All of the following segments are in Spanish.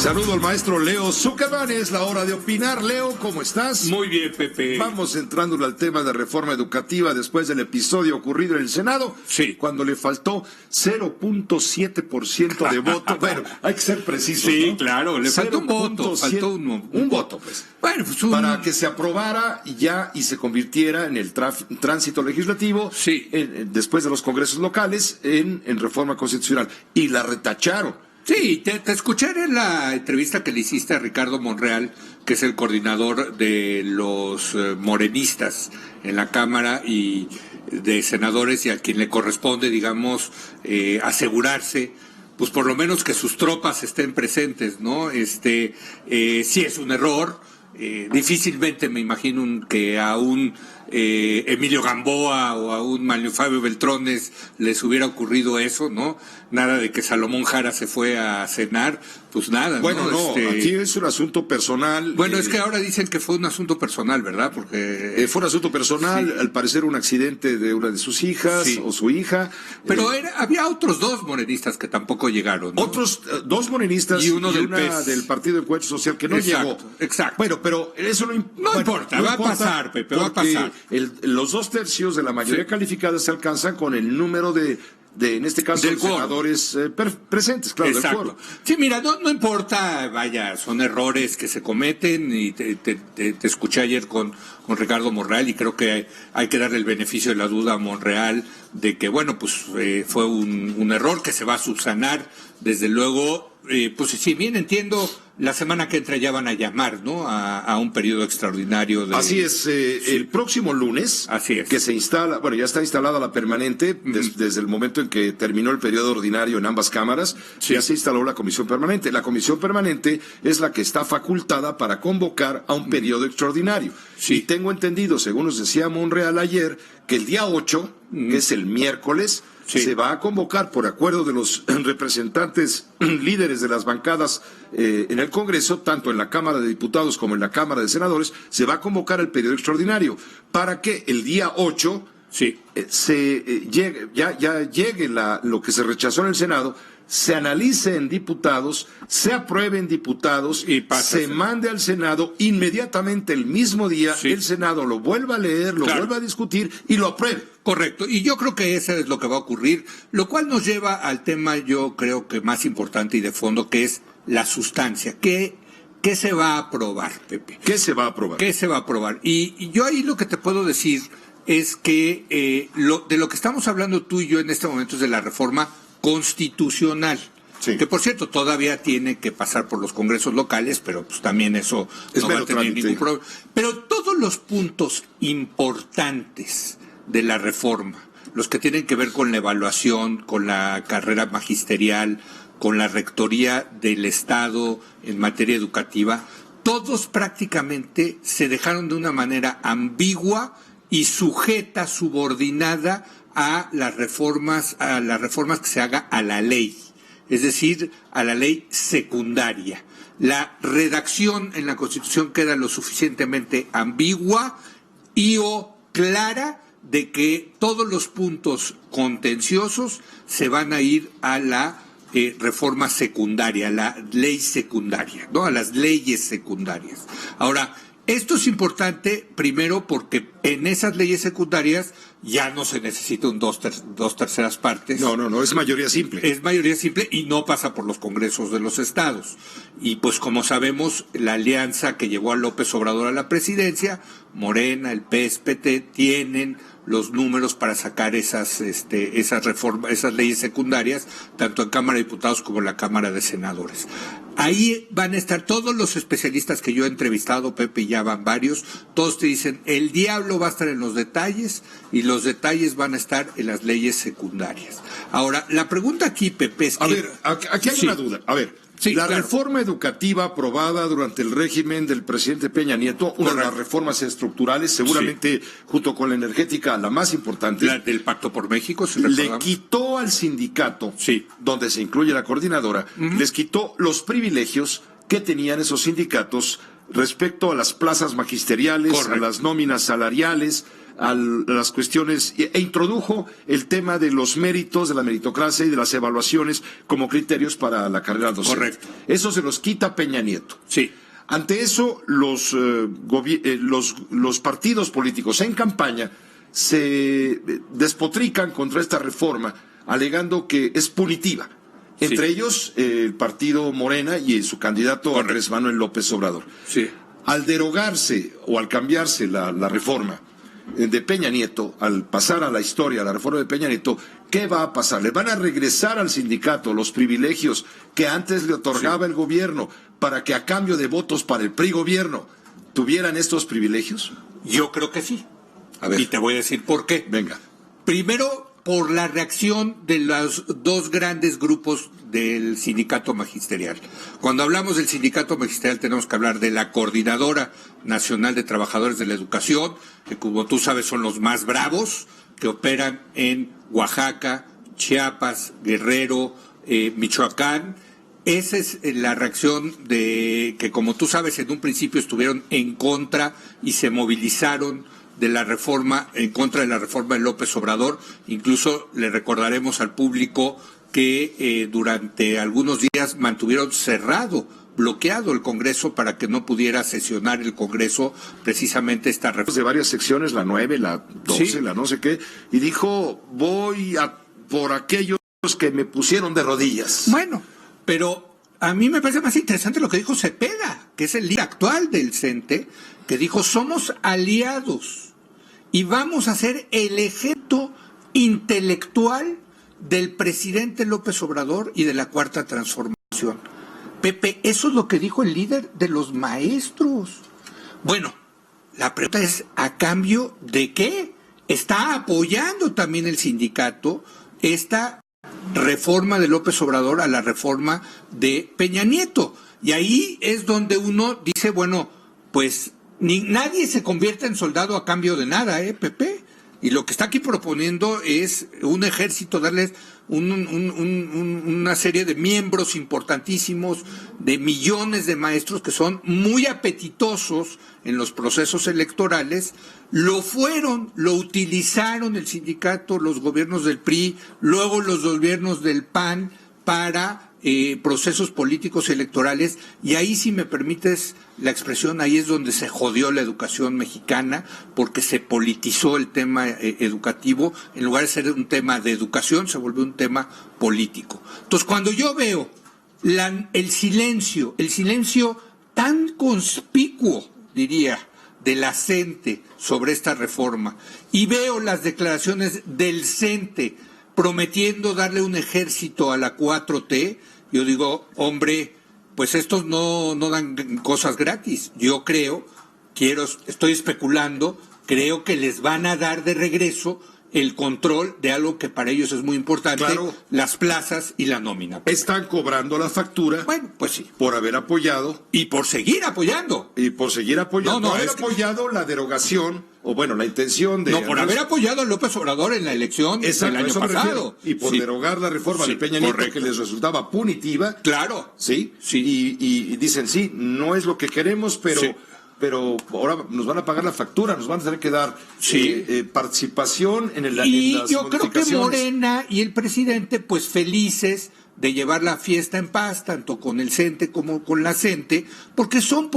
Saludo al maestro Leo Zuckerman, es la hora de opinar. Leo, ¿cómo estás? Muy bien, Pepe. Vamos entrando al tema de reforma educativa después del episodio ocurrido en el Senado. Sí. Cuando le faltó 0.7% de voto. Bueno, hay que ser precisos, Sí, ¿no? claro, le faltó un voto. Faltó un voto, pues. Bueno, pues para que se aprobara y se convirtiera en el tránsito legislativo, sí, después de los congresos locales, en reforma constitucional. Y la retacharon. Sí, te escuché en la entrevista que le hiciste a Ricardo Monreal, que es el coordinador de los morenistas en la Cámara y de senadores, y a quien le corresponde, digamos, asegurarse, pues por lo menos que sus tropas estén presentes, ¿no? Sí es un error. Difícilmente me imagino que a un Emilio Gamboa o a un Manuel Fabio Beltrones les hubiera ocurrido eso, ¿no? Nada de que Salomón Jara se fue a cenar, pues nada. Bueno, no, aquí es un asunto personal. Bueno, es que ahora dicen que fue un asunto personal, ¿verdad? Porque fue un asunto personal, sí. Al parecer un accidente de una de sus hijas, sí, o su hija. Pero había otros dos morenistas que tampoco llegaron, ¿no? Dos morenistas y uno del una del Partido de Encuentro Social que no llegó. Exacto. Bueno, pero eso no importa, va a pasar, Pepe, va a pasar. Los 2/3 de la mayoría calificada se alcanzan con el número de en este caso, los senadores presentes, claro, exacto, del quórum. Sí, mira, no importa, vaya, son errores que se cometen, y te escuché ayer con Ricardo Monreal, y creo que hay que darle el beneficio de la duda a Monreal de que, bueno, pues fue un error que se va a subsanar, desde luego. Pues si bien entiendo, la semana que entra ya van a llamar, ¿no? A un periodo extraordinario de... Así es, sí. El próximo lunes, así es, que se instala, bueno, ya está instalada la permanente, desde el momento en que terminó el periodo ordinario en ambas cámaras, sí, ya se instaló la comisión permanente. La comisión permanente es la que está facultada para convocar a un periodo extraordinario. Sí. Y tengo entendido, según nos decía Monreal ayer, que el día 8, que es el miércoles, sí, se va a convocar por acuerdo de los representantes líderes de las bancadas en el Congreso, tanto en la Cámara de Diputados como en la Cámara de Senadores, se va a convocar el periodo extraordinario para que el día 8 sí, llegue lo que se rechazó en el Senado, se analice en diputados, se apruebe en diputados, y se mande al Senado, inmediatamente el mismo día, sí, el Senado lo vuelva a leer, lo vuelva a discutir y lo apruebe. Correcto, y yo creo que eso es lo que va a ocurrir, lo cual nos lleva al tema, yo creo que más importante y de fondo, que es la sustancia. ¿Qué se va a aprobar, Pepe? ¿Qué se va a aprobar? ¿Qué se va a aprobar? Y yo ahí lo que te puedo decir es que de lo que estamos hablando tú y yo en este momento es de la reforma constitucional, sí, que por cierto todavía tiene que pasar por los congresos locales, pero pues también eso no va a tener ningún problema. Pero todos los puntos importantes de la reforma, los que tienen que ver con la evaluación, con la carrera magisterial, con la rectoría del Estado en materia educativa, todos prácticamente se dejaron de una manera ambigua y sujeta, subordinada a las reformas que se haga a la ley, es decir, a la ley secundaria. La redacción en la Constitución queda lo suficientemente ambigua y o clara de que todos los puntos contenciosos se van a ir a la reforma secundaria, a la ley secundaria, ¿no? A las leyes secundarias. Ahora, esto es importante, primero, porque en esas leyes secundarias ya no se necesita un dos terceras partes. No, es mayoría simple. Es mayoría simple y no pasa por los congresos de los estados. Y pues como sabemos, la alianza que llevó a López Obrador a la presidencia, Morena, el PSPT, tienen los números para sacar esas reformas, esas leyes secundarias, tanto en Cámara de Diputados como en la Cámara de Senadores. Ahí van a estar todos los especialistas que yo he entrevistado, Pepe, y ya van varios, todos te dicen, el diablo va a estar en los detalles, y los detalles van a estar en las leyes secundarias. Ahora, la pregunta aquí, Pepe, es que... A ver, aquí hay una duda. A ver, sí, la reforma educativa aprobada durante el régimen del presidente Peña Nieto, una de las reformas estructurales, seguramente junto con la energética, la más importante. La del Pacto por México, si le quitó al sindicato, donde se incluye la coordinadora, les quitó los privilegios que tenían esos sindicatos respecto a las plazas magisteriales, a las nóminas salariales, a las cuestiones e introdujo el tema de los méritos, de la meritocracia y de las evaluaciones como criterios para la carrera docente. Correcto. Eso se los quita Peña Nieto. Sí. Ante eso, los partidos políticos en campaña se despotrican contra esta reforma, alegando que es punitiva. Entre ellos, el partido Morena y su candidato Andrés Manuel López Obrador. Sí. Al derogarse o al cambiarse la reforma de Peña Nieto, al pasar a la historia la reforma de Peña Nieto, ¿qué va a pasar? ¿Le van a regresar al sindicato los privilegios que antes le otorgaba el gobierno para que a cambio de votos para el PRI gobierno tuvieran estos privilegios? Yo creo que sí. A ver. Y te voy a decir por qué. Venga. Primero, por la reacción de los dos grandes grupos del sindicato magisterial. Cuando hablamos del sindicato magisterial tenemos que hablar de la Coordinadora Nacional de Trabajadores de la Educación, que como tú sabes son los más bravos, que operan en Oaxaca, Chiapas, Guerrero, Michoacán. Esa es la reacción de que, como tú sabes, en un principio estuvieron en contra y se movilizaron de la reforma, en contra de la reforma de López Obrador. Incluso le recordaremos al público que durante algunos días mantuvieron bloqueado el Congreso para que no pudiera sesionar el Congreso precisamente esta reforma. De varias secciones, la 9, la 12, sí, la no sé qué, y dijo, voy por aquellos que me pusieron de rodillas. Bueno, pero a mí me parece más interesante lo que dijo Cepeda, que es el líder actual del CENTE, que dijo, somos aliados y vamos a ser el ejemplo intelectual del presidente López Obrador y de la Cuarta Transformación. Pepe, eso es lo que dijo el líder de los maestros. Bueno, la pregunta es, ¿a cambio de qué? Está apoyando también el sindicato esta reforma de López Obrador a la reforma de Peña Nieto. Y ahí es donde uno dice, bueno, pues nadie se convierte en soldado a cambio de nada, Pepe. Y lo que está aquí proponiendo es un ejército, darles una serie de miembros importantísimos, de millones de maestros que son muy apetitosos en los procesos electorales. Lo utilizaron el sindicato, los gobiernos del PRI, luego los gobiernos del PAN para procesos políticos y electorales, y ahí, si me permites la expresión, ahí es donde se jodió la educación mexicana, porque se politizó el tema educativo. En lugar de ser un tema de educación, se volvió un tema político. Entonces, cuando yo veo el silencio tan conspicuo, diría, de la CENTE sobre esta reforma, y veo las declaraciones del CENTE prometiendo darle un ejército a la 4T, yo digo, hombre, pues estos no dan cosas gratis. Yo estoy especulando, creo que les van a dar de regreso el control de algo que para ellos es muy importante, claro, las plazas y la nómina. Están cobrando la factura. Bueno, pues sí. Por haber apoyado. Y por seguir apoyando. Apoyado la derogación, o bueno, la intención de... No, por haber apoyado a López Obrador en la elección del año pasado. Y por derogar la reforma de Peña Nieto, que les resultaba punitiva. Claro. Sí. Y dicen, sí, no es lo que queremos, pero... Sí. Pero ahora nos van a pagar la factura, nos van a tener que dar participación en las y yo creo que Morena y el presidente, pues felices de llevar la fiesta en paz, tanto con el CENTE como con la CENTE, porque son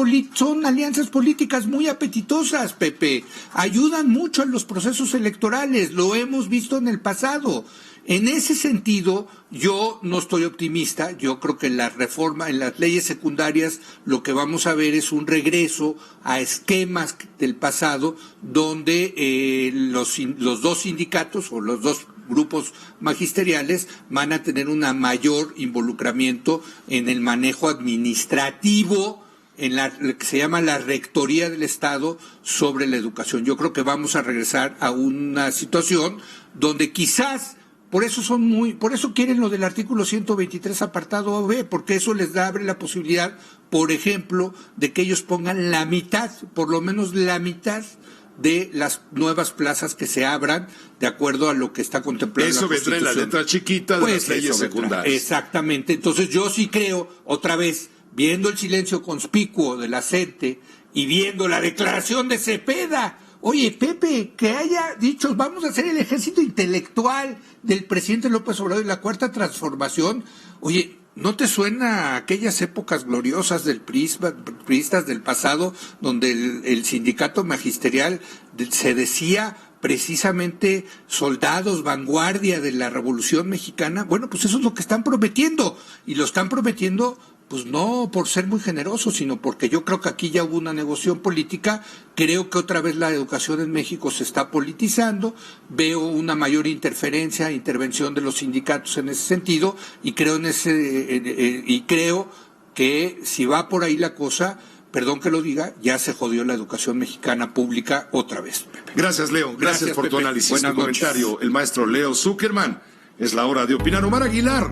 alianzas políticas muy apetitosas, Pepe. Ayudan mucho en los procesos electorales, lo hemos visto en el pasado. En ese sentido, yo no estoy optimista. Yo creo que en la reforma, en las leyes secundarias, lo que vamos a ver es un regreso a esquemas del pasado, donde los dos sindicatos o los dos grupos magisteriales van a tener un mayor involucramiento en el manejo administrativo, en lo que se llama la rectoría del Estado sobre la educación. Yo creo que vamos a regresar a una situación donde quizás... Por eso quieren lo del artículo 123 apartado B, porque eso les abre la posibilidad, por ejemplo, de que ellos pongan la mitad, por lo menos la mitad de las nuevas plazas que se abran, de acuerdo a lo que está contemplado en la Constitución. Eso vendrá en la letra chiquita de las leyes secundarias. Exactamente. Entonces yo sí creo, otra vez, viendo el silencio conspicuo de la CENTE y viendo la declaración de Cepeda, Oye, Pepe, que haya dicho, vamos a hacer el ejército intelectual del presidente López Obrador y la cuarta transformación. Oye, ¿no te suena a aquellas épocas gloriosas del priistas del pasado, donde el sindicato magisterial se decía precisamente soldados, vanguardia de la Revolución Mexicana? Bueno, pues eso es lo que están prometiendo, y lo están prometiendo pues no por ser muy generosos, sino porque yo creo que aquí ya hubo una negociación política. Creo que otra vez la educación en México se está politizando, veo una mayor intervención de los sindicatos en ese sentido, y creo creo que si va por ahí la cosa, perdón que lo diga, ya se jodió la educación mexicana pública otra vez. Pepe. Gracias, Leo. Gracias por tu Pepe. análisis. Buenas tu comentario. El maestro Leo Zuckerman. Es la hora de opinar. Omar Aguilar.